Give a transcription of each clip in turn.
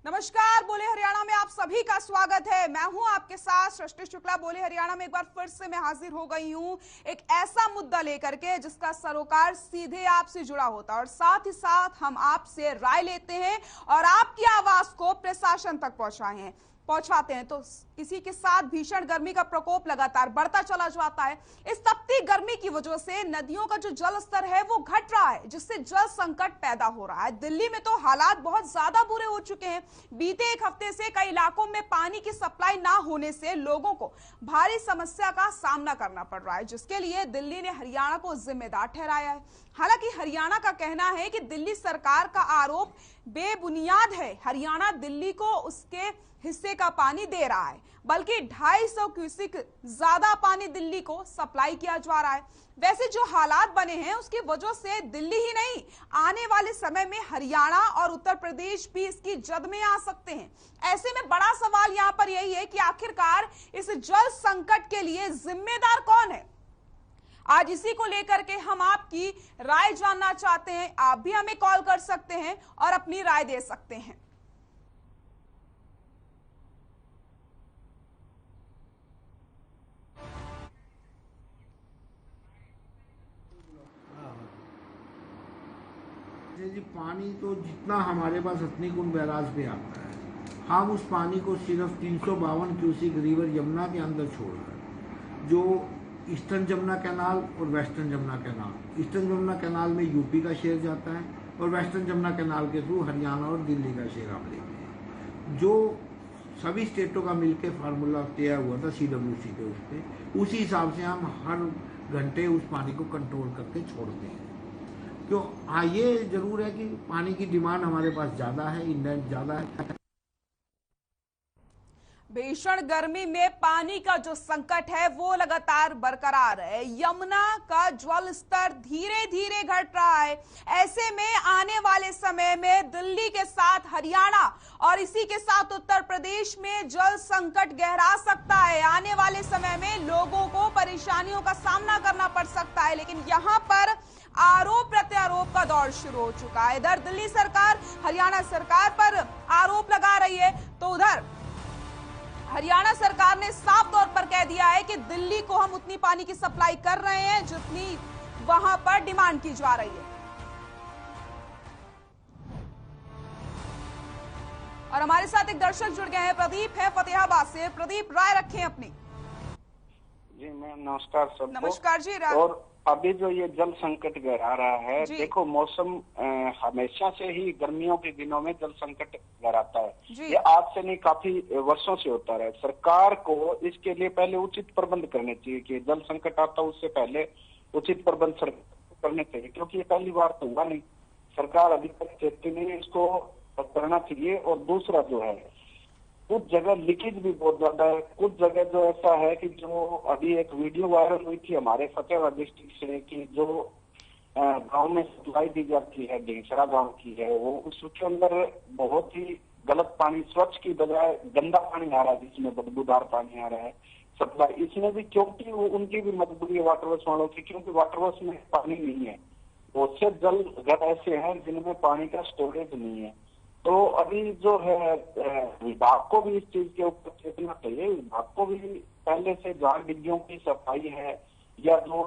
नमस्कार, बोले हरियाणा में आप सभी का स्वागत है। मैं हूं आपके साथ सृष्टि शुक्ला। बोले हरियाणा में एक बार फिर से मैं हाजिर हो गई हूं एक ऐसा मुद्दा लेकर के जिसका सरोकार सीधे आपसे जुड़ा होता है और साथ ही साथ हम आपसे राय लेते हैं और आपकी आवाज को प्रशासन तक पहुंचाते हैं। तो इसी के साथ भीषण गर्मी का प्रकोप लगातार बढ़ता चला जाता है। इस तपती गर्मी की वजह से नदियों का जो जल स्तर है वो घट रहा है, जिससे जल संकट पैदा हो रहा है। दिल्ली में तो हालात बहुत ज्यादा बुरे हो चुके हैं। बीते एक हफ्ते से कई इलाकों में पानी की सप्लाई ना होने से लोगों को भारी समस्या का सामना करना पड़ रहा है, जिसके लिए दिल्ली ने हरियाणा को जिम्मेदार ठहराया है। हालांकि हरियाणा का कहना है कि दिल्ली सरकार का आरोप बेबुनियाद है। हरियाणा दिल्ली को उसके हिस्से का पानी दे रहा है, बल्कि 250 क्यूसेक ज्यादा पानी दिल्ली को सप्लाई किया जा रहा है। वैसे जो हालात बने हैं उसकी वजह से दिल्ली ही नहीं, आने वाले समय में हरियाणा और उत्तर प्रदेश भी इसकी जद में आ सकते हैं। ऐसे में बड़ा सवाल यहां पर यही है कि आखिरकार इस जल संकट के लिए जिम्मेदार कौन है। आज इसी को लेकर के हम आपकी राय जानना चाहते हैं। आप भी हमें कॉल कर सकते हैं और अपनी राय दे सकते हैं। जी, पानी तो जितना हमारे पास हथनीकुंड बैराज पे आता है, हम उस पानी को सिर्फ 352 क्यूसेक रिवर यमुना के अंदर छोड़ रहे हैं। जो ईस्टर्न यमुना कैनाल और western Yamuna canal, eastern Yamuna canal में यूपी का शेयर जाता है और वेस्टर्न यमुना कैनाल के थ्रू हरियाणा और दिल्ली का शेयर हम लेते हैं। जो सभी स्टेटों का मिलकर फार्मूला तैयार हुआ था CWC के, उस पर उसी हिसाब से हम हर घंटे उस पानी को कंट्रोल करके छोड़ते हैं। तो हाँ, ये जरूर है कि पानी की डिमांड हमारे पास ज्यादा है, इंडेंट ज्यादा है। भीषण गर्मी में पानी का जो संकट है वो लगातार बरकरार है। यमुना का जल स्तर धीरे धीरे घट रहा है। ऐसे में आने वाले समय में दिल्ली के साथ हरियाणा और इसी के साथ उत्तर प्रदेश में जल संकट गहरा सकता है। आने वाले समय में लोगों को परेशानियों का सामना करना पड़ सकता है। लेकिन यहाँ पर आरोप प्रत्यारोप का दौर शुरू हो चुका है। इधर दिल्ली सरकार हरियाणा सरकार पर आरोप लगा रही है, तो उधर हरियाणा सरकार ने साफ तौर पर कह दिया है कि दिल्ली को हम उतनी पानी की सप्लाई कर रहे हैं जितनी वहां पर डिमांड की जा रही है। और हमारे साथ एक दर्शक जुड़ गए हैं, प्रदीप है फतेहाबाद से। प्रदीप, राय रखें अपनी। जी मैम, नमस्कार सबको। नमस्कार जी। और अभी जो ये जल संकट गहरा रहा है, देखो मौसम हमेशा से ही गर्मियों के दिनों में जल संकट गहराता है। ये आज से नहीं, काफी वर्षों से होता रहा है। सरकार को इसके लिए पहले उचित प्रबंध करने चाहिए कि जल संकट आता उससे पहले उचित प्रबंध करने चाहिए, क्योंकि ये पहली बार तो हुआ नहीं। सरकार अभी तक चेती नहीं, इसको करना चाहिए। और दूसरा जो है, कुछ जगह लीकेज भी बहुत ज्यादा है। कुछ जगह जो ऐसा है कि जो अभी एक वीडियो वायरल हुई थी हमारे फतेहाबाद डिस्ट्रिक्ट से कि जो गांव में सप्लाई दी जाती है, ढेंसरा गांव की है, वो उसके अंदर बहुत ही गलत पानी, स्वच्छ की बजाय गंदा पानी आ रहा है, जिसमें बदबूदार पानी आ रहा है सप्लाई। इसमें भी क्योंकि वो उनकी भी मजबूरी है वाटर वर्क्स वालों की, क्योंकि वाटर वर्क्स में पानी नहीं है। बहुत से जल घर ऐसे हैं जिनमें पानी का स्टोरेज नहीं है। तो अभी जो है विभाग को भी इस चीज के ऊपर चेतना चाहिए। विभाग को भी पहले से जहाँ डिग्गियों की सफाई है या जो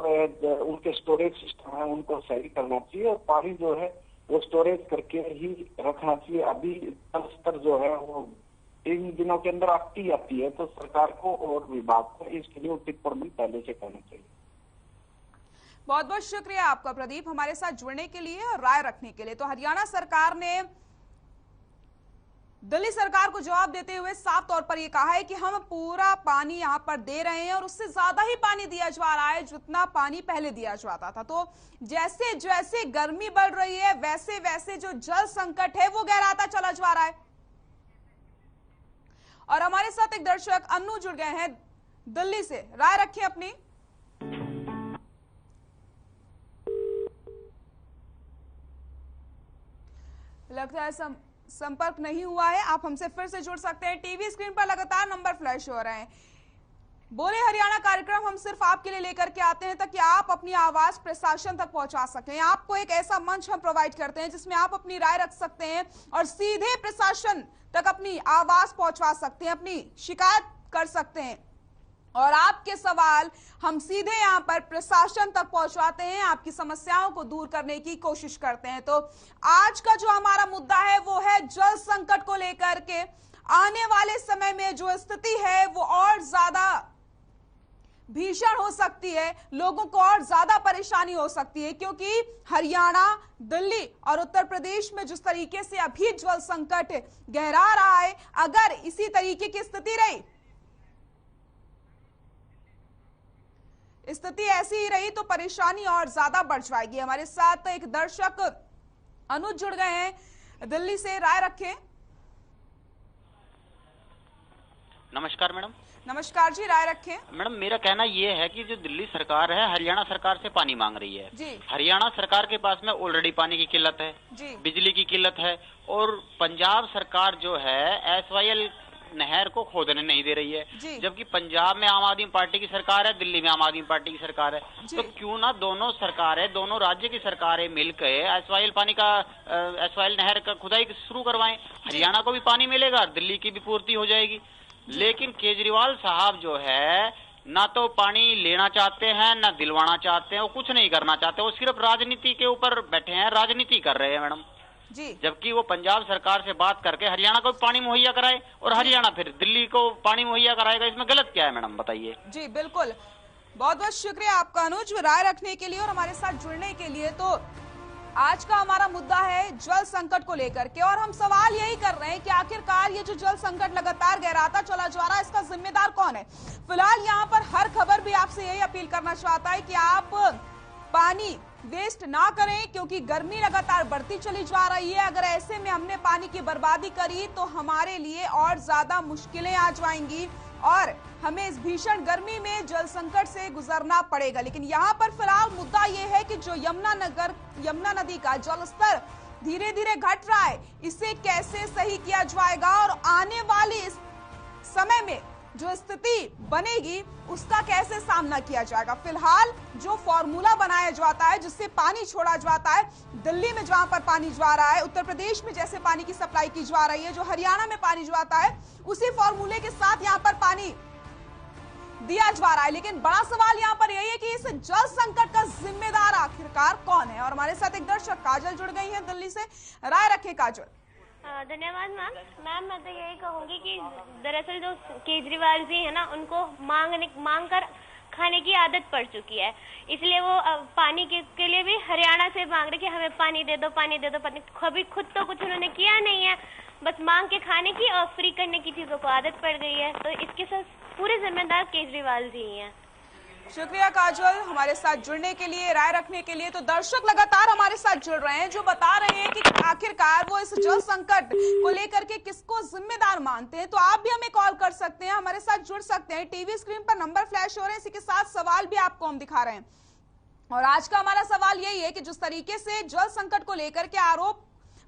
उनके स्टोरेज सिस्टम है उनको सही करना चाहिए और पानी जो है वो स्टोरेज करके ही रखना चाहिए। अभी जल स्तर जो है वो 3 दिनों के अंदर आती है, तो सरकार को और विभाग को इसके लिए उचित प्रबंध पहले से करना चाहिए। बहुत बहुत शुक्रिया आपका प्रदीप, हमारे साथ जुड़ने के लिए और राय रखने के लिए। तो हरियाणा सरकार ने दिल्ली सरकार को जवाब देते हुए साफ तौर पर यह कहा है कि हम पूरा पानी यहां पर दे रहे हैं और उससे ज्यादा ही पानी दिया जा रहा है जितना पानी पहले दिया जाता था। तो जैसे जैसे गर्मी बढ़ रही है वैसे वैसे जो जल संकट है वो गहराता चला जा रहा है। और हमारे साथ एक दर्शक अन्नू जुड़ गए हैं दिल्ली से। राय रखिए अपनी। लगता है संपर्क नहीं हुआ है। आप हमसे फिर से जुड़ सकते हैं। टीवी स्क्रीन पर लगातार नंबर फ्लैश हो रहे हैं। बोले हरियाणा कार्यक्रम हम सिर्फ आपके लिए लेकर के आते हैं ताकि आप अपनी आवाज प्रशासन तक पहुंचा सकें। आपको एक ऐसा मंच हम प्रोवाइड करते हैं जिसमें आप अपनी राय रख सकते हैं और सीधे प्रशासन तक अपनी आवाज पहुंचा सकते हैं, अपनी शिकायत कर सकते हैं और आपके सवाल हम सीधे यहाँ पर प्रशासन तक पहुंचाते हैं, आपकी समस्याओं को दूर करने की कोशिश करते हैं। तो आज का जो हमारा मुद्दा है वो है जल संकट को लेकर के। आने वाले समय में जो स्थिति है वो और ज्यादा भीषण हो सकती है, लोगों को और ज्यादा परेशानी हो सकती है, क्योंकि हरियाणा, दिल्ली और उत्तर प्रदेश में जिस तरीके से अभी जल संकट गहरा रहा है, अगर इसी तरीके की स्थिति ऐसी ही रही तो परेशानी और ज्यादा बढ़ जाएगी। हमारे साथ एक दर्शक अनुज जुड़ गए हैं दिल्ली से, राय रखें। नमस्कार मैडम। नमस्कार जी, राय रखें। मैडम मेरा कहना ये है कि जो दिल्ली सरकार है हरियाणा सरकार से पानी मांग रही है जी। हरियाणा सरकार के पास में ऑलरेडी पानी की किल्लत है जी। बिजली की किल्लत है और पंजाब सरकार जो है SYL नहर को खोदने नहीं दे रही है, जबकि पंजाब में आम आदमी पार्टी की सरकार है, दिल्ली में आम आदमी पार्टी की सरकार है। तो क्यों ना दोनों सरकारें, दोनों राज्य की सरकारें मिलकर SYL नहर का खुदाई शुरू करवाएं। हरियाणा को भी पानी मिलेगा, दिल्ली की भी पूर्ति हो जाएगी। लेकिन केजरीवाल साहब जो है ना तो पानी लेना चाहते हैं ना दिलवाना चाहते हैं, वो कुछ नहीं करना चाहते, वो सिर्फ राजनीति के ऊपर बैठे हैं, राजनीति कर रहे हैं मैडम जी। जबकि वो पंजाब सरकार से बात करके हरियाणा को पानी मुहैया कराए और हरियाणा फिर दिल्ली को पानी मुहैया कराएगा, इसमें गलत क्या है मैडम, बताइए। जी बिल्कुल, बहुत बहुत शुक्रिया आपका अनुज राय रखने के लिए और हमारे साथ जुड़ने के लिए। तो आज का हमारा मुद्दा है जल संकट को लेकर के और हम सवाल यही कर रहे हैं कि आखिरकार ये जो जल संकट लगातार गहराता चला जा रहा है, इसका जिम्मेदार कौन है। फिलहाल यहाँ पर हर खबर भी आपसे यही अपील करना चाहता है कि आप पानी वेस्ट ना करें, क्योंकि गर्मी लगातार बढ़ती चली जा रही है। अगर ऐसे में हमने पानी की बर्बादी करी तो हमारे लिए और ज्यादा मुश्किलें आ जाएंगी और हमें इस भीषण गर्मी में जल संकट से गुजरना पड़ेगा। लेकिन यहाँ पर फिलहाल मुद्दा ये है कि जो यमुना नदी का जल स्तर धीरे धीरे घट रहा है, इसे कैसे सही किया जाएगा और आने वाले इस समय में जो स्थिति बनेगी उसका कैसे सामना किया जाएगा। फिलहाल जो फॉर्मूला बनाया जाता है जिससे पानी छोड़ा जाता है, दिल्ली में जहां पर पानी जा रहा है, उत्तर प्रदेश में जैसे पानी की सप्लाई की जा रही है, जो हरियाणा में पानी जाता है, उसी फॉर्मूले के साथ यहां पर पानी दिया जा रहा है। लेकिन बड़ा सवाल यहां पर यही है कि इस जल संकट का जिम्मेदार आखिरकार कौन है। और हमारे साथ एक दर्शक काजल जुड़ गई है दिल्ली से, राय रखे काजल। धन्यवाद मैम। मैं तो यही कहूंगी कि दरअसल जो केजरीवाल जी है ना, उनको मांग कर खाने की आदत पड़ चुकी है, इसलिए वो पानी के लिए भी हरियाणा से मांग रहे कि हमें पानी दे दो, पानी दे दो। कभी खुद तो कुछ उन्होंने किया नहीं है, बस मांग के खाने की और फ्री करने की चीजों को आदत पड़ गई है। तो इसके साथ पूरे जिम्मेदार केजरीवाल जी ही हैं। शुक्रिया काजल हमारे साथ जुड़ने के लिए, राय रखने के लिए। तो दर्शक लगातार हमारे साथ जुड़ रहे हैं जो बता रहे हैं कि आखिरकार वो इस जल संकट को लेकर के किसको जिम्मेदार मानते हैं। तो आप भी हमें कॉल कर सकते हैं, हमारे साथ जुड़ सकते हैं। टीवी स्क्रीन पर नंबर फ्लैश हो रहे हैं, इसी के साथ सवाल भी आपको हम दिखा रहे हैं। और आज का हमारा सवाल यही है कि जिस तरीके से जल संकट को लेकर के आरोप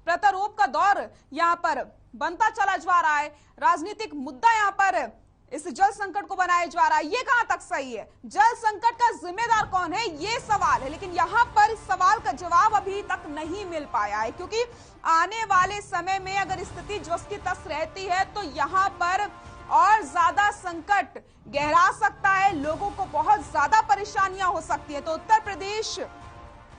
प्रत्यारोप का दौर यहाँ पर बनता चला जा रहा है, राजनीतिक मुद्दा यहाँ पर इस जल संकट को बनाया जा रहा है, ये कहां तक सही है, जल संकट का जिम्मेदार कौन है, ये सवाल है। लेकिन यहाँ पर इस सवाल का जवाब अभी तक नहीं मिल पाया है, क्योंकि आने वाले समय में अगर स्थिति जस की तस रहती है तो यहाँ पर और ज्यादा संकट गहरा सकता है, लोगों को बहुत ज्यादा परेशानियां हो सकती है। तो उत्तर प्रदेश,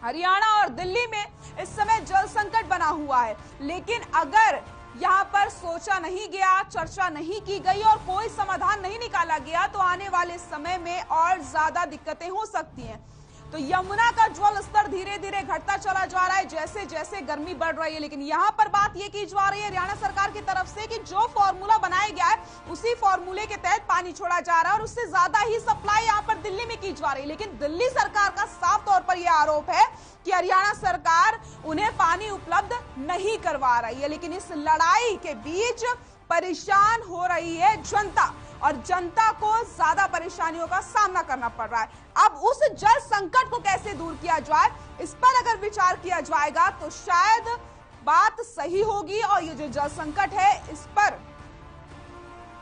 हरियाणा और दिल्ली में इस समय जल संकट बना हुआ है, लेकिन अगर यहाँ पर सोचा नहीं गया, चर्चा नहीं की गई और कोई समाधान नहीं निकाला गया तो आने वाले समय में और ज्यादा दिक्कतें हो सकती हैं। तो यमुना का जल स्तर धीरे धीरे घटता चला जा रहा है जैसे जैसे गर्मी बढ़ रही है। लेकिन यहाँ पर बात ये की जा रही है हरियाणा सरकार की तरफ से कि जो फॉर्मूला बनाया गया है उसी फॉर्मूले के तहत पानी छोड़ा जा रहा है और उससे ज्यादा ही सप्लाई यहाँ पर दिल्ली में की जा रही है। लेकिन दिल्ली सरकार का साफ तौर पर यह आरोप है कि हरियाणा सरकार उन्हें पानी उपलब्ध नहीं करवा रही है। लेकिन इस लड़ाई के बीच परेशान हो रही है जनता और जनता को ज्यादा परेशानियों का सामना करना पड़ रहा है। अब उस जल संकट को कैसे दूर किया जाए, इस पर अगर विचार किया जाएगा तो शायद बात सही होगी और ये जो जल संकट है इस पर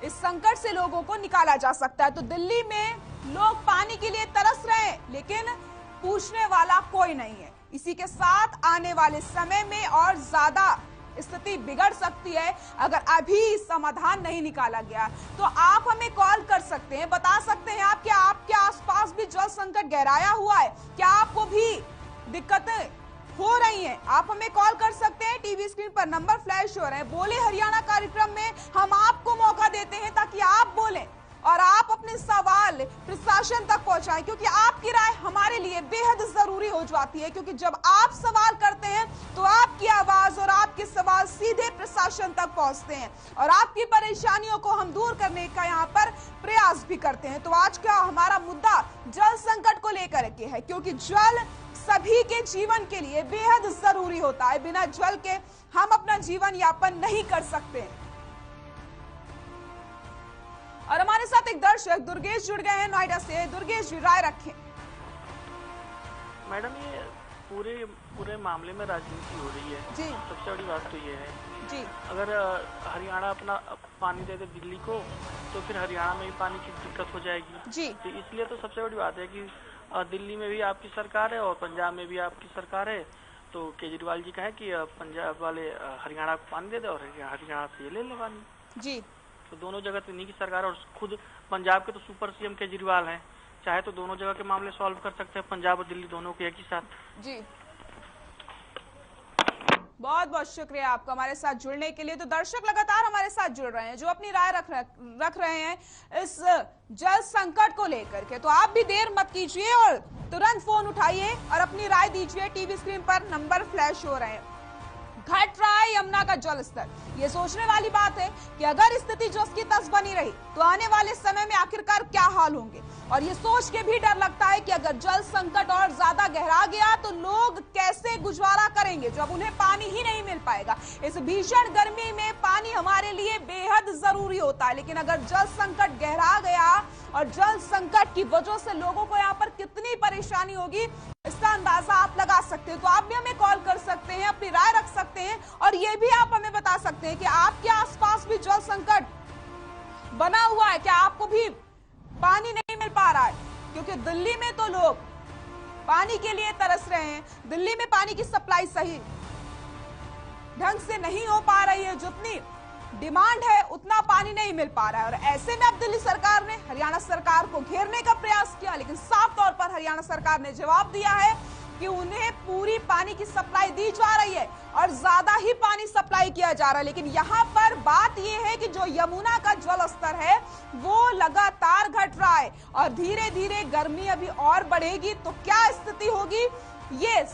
इस संकट से लोगों को निकाला जा सकता है। तो दिल्ली में लोग पानी के लिए तरस रहे हैं, लेकिन पूछने वाला कोई नहीं है। इसी के साथ आने वाले समय में और ज्यादा स्थिति बिगड़ सकती है अगर अभी समाधान नहीं निकाला गया। तो आप हमें कॉल कर सकते हैं, बता सकते हैं आप, क्या आपके आसपास भी जल संकट गहराया हुआ है, क्या आपको भी दिक्कतें हो रही हैं? आप हमें कॉल कर सकते हैं। टीवी स्क्रीन पर नंबर फ्लैश हो रहे हैं। बोले हरियाणा कार्यक्रम में हम आपको मौका देते हैं ताकि आप बोलें और आप अपने सवाल प्रशासन तक पहुंचाएं, क्योंकि आपकी राय हमारे लिए बेहद जरूरी हो जाती है। क्योंकि जब आप सवाल करते हैं तो आपकी आवाज और आपके सवाल सीधे प्रशासन तक पहुंचते हैं और आपकी परेशानियों को हम दूर करने का यहाँ पर प्रयास भी करते हैं। तो आज का हमारा मुद्दा जल संकट को लेकर के है, क्योंकि जल सभी के जीवन के लिए बेहद जरूरी होता है। बिना जल के हम अपना जीवन यापन नहीं कर सकते। और हमारे साथ एक दर्शक दुर्गेश जुड़ गए हैं नोएडा से। दुर्गेश जी, राय रखें। मैडम, ये पूरे मामले में राजनीति हो रही है जी। सबसे बड़ी बात तो ये है जी, अगर हरियाणा अपना पानी दे दे दिल्ली को तो फिर हरियाणा में भी पानी की दिक्कत हो जाएगी जी। तो इसलिए तो सबसे बड़ी बात है कि दिल्ली में भी आपकी सरकार है और पंजाब में भी आपकी सरकार है। तो केजरीवाल जी कहें कि पंजाब वाले हरियाणा को पानी दे दे और हरियाणा से ये ले ले पानी जी। तो दोनों जगह तो इन्हीं की सरकार और खुद पंजाब के तो सुपर सीएम केजरीवाल हैं, चाहे तो दोनों जगह के मामले सॉल्व कर सकते हैं, पंजाब और दिल्ली दोनों के एक ही साथ। जी, बहुत बहुत शुक्रिया आपका हमारे साथ जुड़ने के लिए। तो दर्शक लगातार हमारे साथ जुड़ रहे हैं जो अपनी राय रख रहे हैं इस जल संकट को लेकर के। तो आप भी देर मत कीजिए और तुरंत फोन उठाइए और अपनी राय दीजिए। टीवी स्क्रीन पर नंबर फ्लैश हो रहे हैं। घट रहा है यमुना का जल स्तर। ये सोचने वाली बात है कि अगर स्थिति जस की तस बनी रही तो आने वाले समय में आखिरकार क्या हाल होंगे। और ये सोच के भी डर लगता है कि अगर जल संकट और ज्यादा गहरा गया तो लोग कैसे गुजारा करेंगे जब उन्हें पानी ही नहीं मिल पाएगा। इस भीषण गर्मी में पानी हमारे लिए बेहद जरूरी होता है, लेकिन अगर जल संकट गहरा गया और जल संकट की वजह से लोगों को यहाँ पर कितनी परेशानी होगी इसका अंदाजा आप लगा सकते हैं। तो आप भी हमें कॉल कर सकते हैं, अपनी राय रख सकते हैं और ये भी आप हमें बता सकते हैं कि आपके आसपास भी जल संकट बना हुआ है, क्या आपको भी पानी नहीं मिल पा रहा है। क्योंकि दिल्ली में तो लोग पानी के लिए तरस रहे हैं। दिल्ली में पानी की सप्लाई सही ढंग से नहीं हो पा रही है, जितनी डिमांड है उतना पानी नहीं मिल पा रहा है। और ऐसे में अब दिल्ली सरकार ने हरियाणा सरकार को घेरने का प्रयास किया, लेकिन साफ तौर पर हरियाणा सरकार ने जवाब दिया है कि उन्हें पूरी पानी की सप्लाई दी जा रही है और ज्यादा ही पानी सप्लाई किया जा रहा है। लेकिन यहाँ पर बात यह है कि जो यमुना का जल स्तर है वो लगातार घट रहा है और धीरे धीरे गर्मी अभी और बढ़ेगी तो क्या स्थिति होगी, ये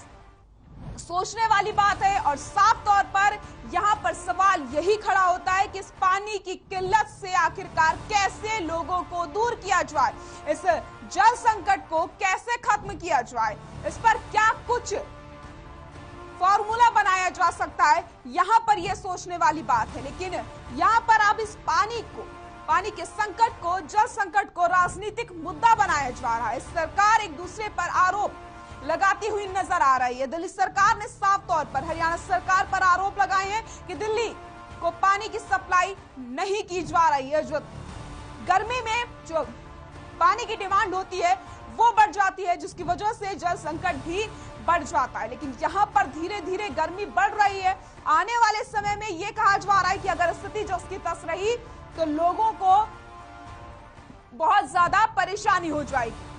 सोचने वाली बात है। और साफ तौर पर यहाँ पर सवाल यही खड़ा होता है कि इस पानी की किल्लत से आखिरकार कैसे लोगों को दूर किया जाए, इस जल संकट को कैसे खत्म किया जाए, इस पर क्या कुछ फॉर्मूला बनाया जा सकता है, यहाँ पर यह सोचने वाली बात है। लेकिन यहाँ पर अब इस पानी के संकट को, जल संकट को राजनीतिक मुद्दा बनाया जा रहा है। सरकार एक दूसरे पर आरोप लगाती हुई नजर आ रही है। दिल्ली सरकार ने साफ तौर पर हरियाणा सरकार पर आरोप लगाए हैं कि दिल्ली को पानी की सप्लाई नहीं की जा रही है। जो गर्मी में जो पानी की डिमांड होती है वो बढ़ जाती है, जिसकी वजह से जल संकट भी बढ़ जाता है। लेकिन यहाँ पर धीरे धीरे गर्मी बढ़ रही है। आने वाले समय में ये कहा जा रहा है कि अगर स्थिति जस की तस रही तो लोगों को बहुत ज्यादा परेशानी हो जाएगी।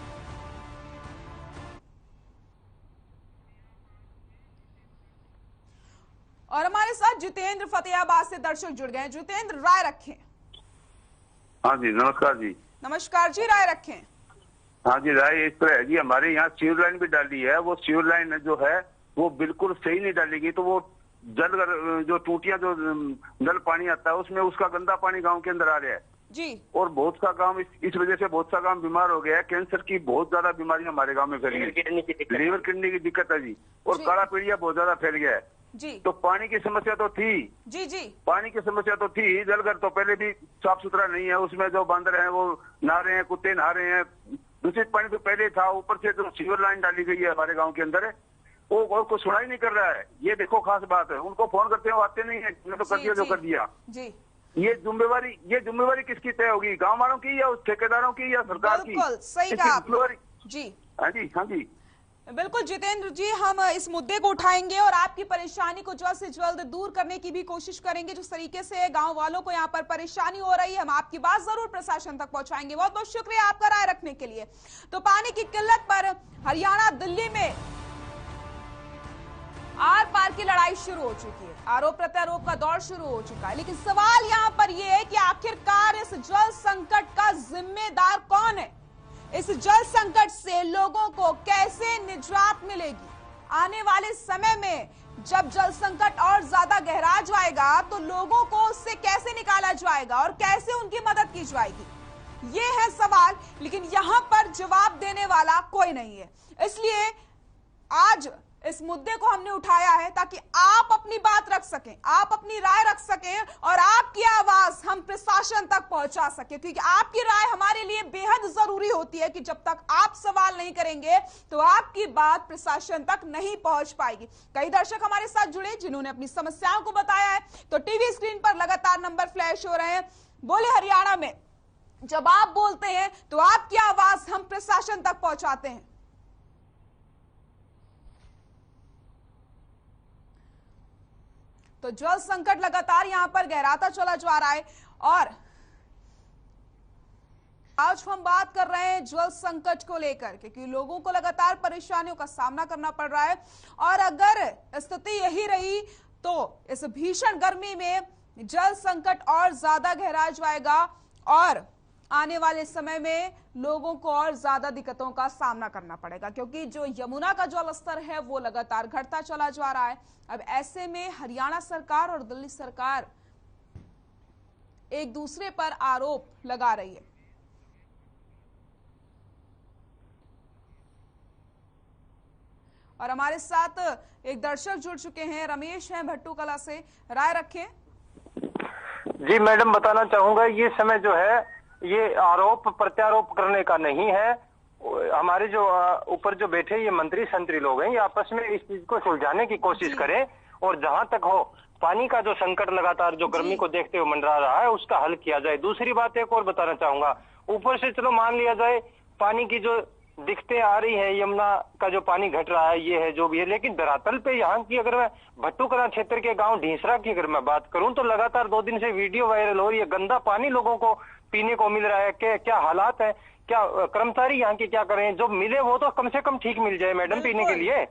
और हमारे साथ जितेंद्र फतेहाबाद से दर्शक जुड़ गए हैं। जितेंद्र, राय रखें। हाँ जी, नमस्कार जी। नमस्कार जी, राय रखें। हाँ जी, राय इस तरह है जी, हमारे यहाँ सीवर लाइन भी डाली है, वो सीवर लाइन जो है वो बिल्कुल सही नहीं डालेगी तो वो जो टूटियां जो नल पानी आता है उसमें उसका गंदा पानी गांव के अंदर आ रहा है जी। और बहुत सा गांव इस वजह से बहुत सा गांव बीमार हो गया है। कैंसर की बहुत ज्यादा बीमारियां हमारे गांव में फैल गई, लीवर किडनी की दिक्कत है जी, और काला पीड़िया बहुत ज्यादा फैल गया है जी। तो पानी की समस्या तो थी जी जी, पानी की समस्या तो थी। जलघर तो पहले भी साफ सुथरा नहीं है, उसमें जो बंदर हैं वो नहा रहे हैं, कुत्ते नहा रहे हैं, दूषित पानी तो पहले था। ऊपर से जो सीवर लाइन डाली गई है हमारे गांव के अंदर वो और को सुनाई नहीं कर रहा है। ये देखो खास बात है, उनको फोन करते हैं वो आते नहीं है, तो कर दिया जो कर दिया जी। ये जिम्मेवारी किसकी तय होगी, गांव वालों की या उस ठेकेदारों की या सरकार की? बिल्कुल सही कहा आपने जी। हाँ जी, हाँ जी, बिल्कुल जितेंद्र जी, हम इस मुद्दे को उठाएंगे और आपकी परेशानी को जल्द से जल्द दूर करने की भी कोशिश करेंगे। जिस तरीके से गांव वालों को यहां पर परेशानी हो रही है, हम आपकी बात जरूर प्रशासन तक पहुंचाएंगे। बहुत बहुत शुक्रिया आपका राय रखने के लिए। तो पानी की किल्लत पर हरियाणा दिल्ली में आर पार की लड़ाई शुरू हो चुकी है, आरोप प्रत्यारोप का दौर शुरू हो चुका है। लेकिन सवाल यहां पर यह है कि आखिरकार इस जल संकट का जिम्मेदार कौन है? इस जल संकट से लोगों को कैसे निजात मिलेगी? आने वाले समय में जब जल संकट और ज्यादा गहरा जाएगा तो लोगों को उससे कैसे निकाला जाएगा और कैसे उनकी मदद की जाएगी? ये है सवाल, लेकिन यहां पर जवाब देने वाला कोई नहीं है। इसलिए आज इस मुद्दे को हमने उठाया है ताकि आप अपनी बात रख सकें, आप अपनी राय रख सकें और आपकी आवाज हम प्रशासन तक पहुंचा सकें, क्योंकि आपकी राय हमारे लिए बेहद जरूरी होती है कि जब तक आप सवाल नहीं करेंगे तो आपकी बात प्रशासन तक नहीं पहुंच पाएगी। कई दर्शक हमारे साथ जुड़े जिन्होंने अपनी समस्याओं को बताया है, तो टीवी स्क्रीन पर लगातार नंबर फ्लैश हो रहे हैं। बोले हरियाणा में जब आप बोलते हैं तो आपकी आवाज हम प्रशासन तक पहुंचाते हैं। तो जल संकट लगातार यहां पर गहराता चला जा रहा है और आज हम बात कर रहे हैं जल संकट को लेकर, क्योंकि लोगों को लगातार परेशानियों का सामना करना पड़ रहा है और अगर स्थिति यही रही तो इस भीषण गर्मी में जल संकट और ज्यादा गहरा जाएगा और आने वाले समय में लोगों को और ज्यादा दिक्कतों का सामना करना पड़ेगा, क्योंकि जो यमुना का जल स्तर है वो लगातार घटता चला जा रहा है। अब ऐसे में हरियाणा सरकार और दिल्ली सरकार एक दूसरे पर आरोप लगा रही है। और हमारे साथ एक दर्शक जुड़ चुके हैं, रमेश हैं भट्टू कला से, राय रखें। जी मैडम, बताना चाहूंगा ये समय जो है ये आरोप प्रत्यारोप करने का नहीं है। हमारे जो ऊपर जो बैठे ये मंत्री संतरी लोग हैं, ये आपस में इस चीज को सुलझाने की कोशिश करें और जहां तक हो पानी का जो संकट लगातार जो गर्मी को देखते हुए मंडरा रहा है उसका हल किया जाए। दूसरी बात एक और बताना चाहूंगा, ऊपर से चलो मान लिया जाए पानी की जो दिक्कतें आ रही है, यमुना का जो पानी घट रहा है ये है जो भी है, लेकिन धरातल पे यहाँ की अगर मैं भट्टू कला क्षेत्र के गांव ढींसरा की अगर मैं बात करूं तो लगातार 2 दिन से वीडियो वायरल हो रही है, गंदा पानी लोगों को पीने को मिल रहा है। क्या हालात है, क्या कर्मचारी यहाँ के क्या कर रहे हैं? जो मिले वो तो कम से कम ठीक मिल जाए मैडम पीने के लिए।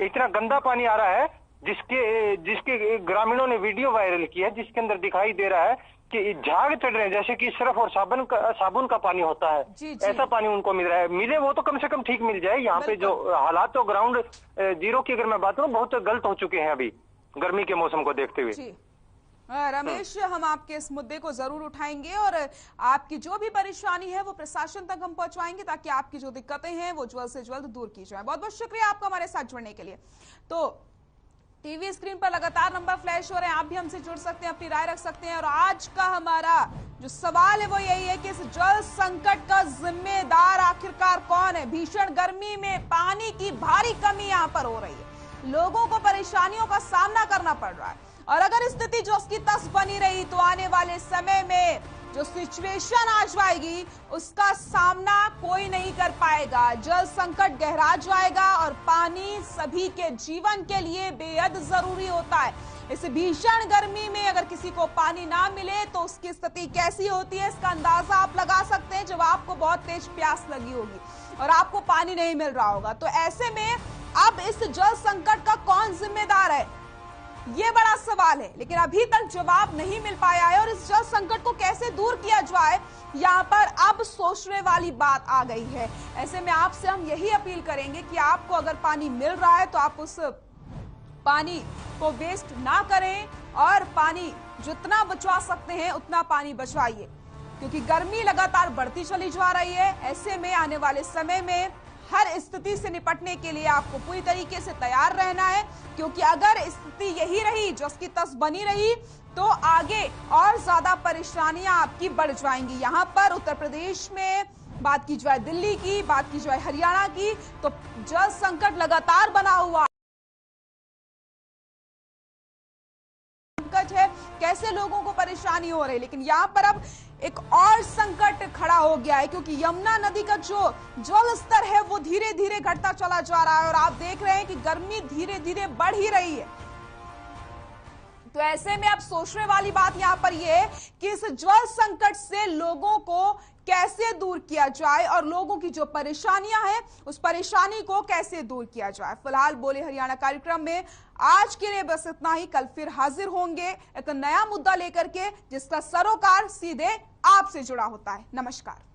इतना गंदा पानी आ रहा है जिसके ग्रामीणों ने वीडियो वायरल की है, जिसके अंदर दिखाई दे रहा है कि झाग चढ़ रहे हैं, जैसे कि सर्फ और साबुन का पानी होता है, ऐसा पानी उनको मिल रहा है। मिले वो तो कम से कम ठीक मिल जाए। यहाँ पे जो हालात तो ग्राउंड जीरो की अगर मैं बात करूँ बहुत गलत हो चुके हैं अभी गर्मी के मौसम को देखते हुए। रमेश, हम आपके इस मुद्दे को जरूर उठाएंगे और आपकी जो भी परेशानी है वो प्रशासन तक हम पहुंचाएंगे ताकि आपकी जो दिक्कतें हैं वो जल्द से जल्द दूर की जाए। बहुत बहुत शुक्रिया आपका हमारे साथ जुड़ने के लिए। तो टीवी स्क्रीन पर लगातार नंबर फ्लैश हो रहे हैं, आप भी हमसे जुड़ सकते हैं, अपनी राय रख सकते हैं। और आज का हमारा जो सवाल है वो यही है कि इस जल संकट का जिम्मेदार आखिरकार कौन है? भीषण गर्मी में पानी की भारी कमी यहाँ पर हो रही है, लोगों को परेशानियों का सामना करना पड़ रहा है और अगर स्थिति जो उसकी तस बनी रही तो आने वाले समय में जो सिचुएशन आ जाएगी उसका सामना कोई नहीं कर पाएगा। जल संकट गहरा जाएगा और पानी सभी के जीवन के लिए बेहद जरूरी होता है। इस भीषण गर्मी में अगर किसी को पानी ना मिले तो उसकी स्थिति कैसी होती है इसका अंदाजा आप लगा सकते हैं। जब आपको बहुत तेज प्यास लगी होगी और आपको पानी नहीं मिल रहा होगा, तो ऐसे में अब इस जल संकट का कौन जिम्मेदार है, ये बड़ा सवाल है। लेकिन अभी तक जवाब नहीं मिल पाया है और इस जल संकट को कैसे दूर किया जाए यहाँ पर अब सोचने वाली बात आ गई है। ऐसे में आपसे हम यही अपील करेंगे कि आपको अगर पानी मिल रहा है तो आप उस पानी को वेस्ट ना करें और पानी जितना बचा सकते हैं उतना पानी बचाइए, क्योंकि गर्मी लगातार बढ़ती चली जा रही है। ऐसे में आने वाले समय में हर स्थिति से निपटने के लिए आपको पूरी तरीके से तैयार रहना है, क्योंकि अगर स्थिति यही रही जो उसकी तस बनी रही तो आगे और ज्यादा परेशानियां आपकी बढ़ जाएंगी। यहाँ पर उत्तर प्रदेश में बात की जाए, दिल्ली की बात की जाए, हरियाणा की, तो जल संकट लगातार बना हुआ है। कैसे लोगों को परेशानी हो रही है। लेकिन यहाँ पर अब एक और संकट खड़ा हो गया है, क्योंकि यमुना नदी का जो जल स्तर है वो धीरे धीरे घटता चला जा रहा है और आप देख रहे हैं कि गर्मी धीरे धीरे बढ़ ही रही है। तो ऐसे में अब सोचने वाली बात यहाँ पर ये है कि इस जल संकट से लोगों को कैसे दूर किया जाए और लोगों की जो परेशानियां हैं उस परेशानी को कैसे दूर किया जाए। फिलहाल बोले हरियाणा कार्यक्रम में आज के लिए बस इतना ही। कल फिर हाजिर होंगे एक नया मुद्दा लेकर के जिसका सरोकार सीधे आपसे जुड़ा होता है। नमस्कार।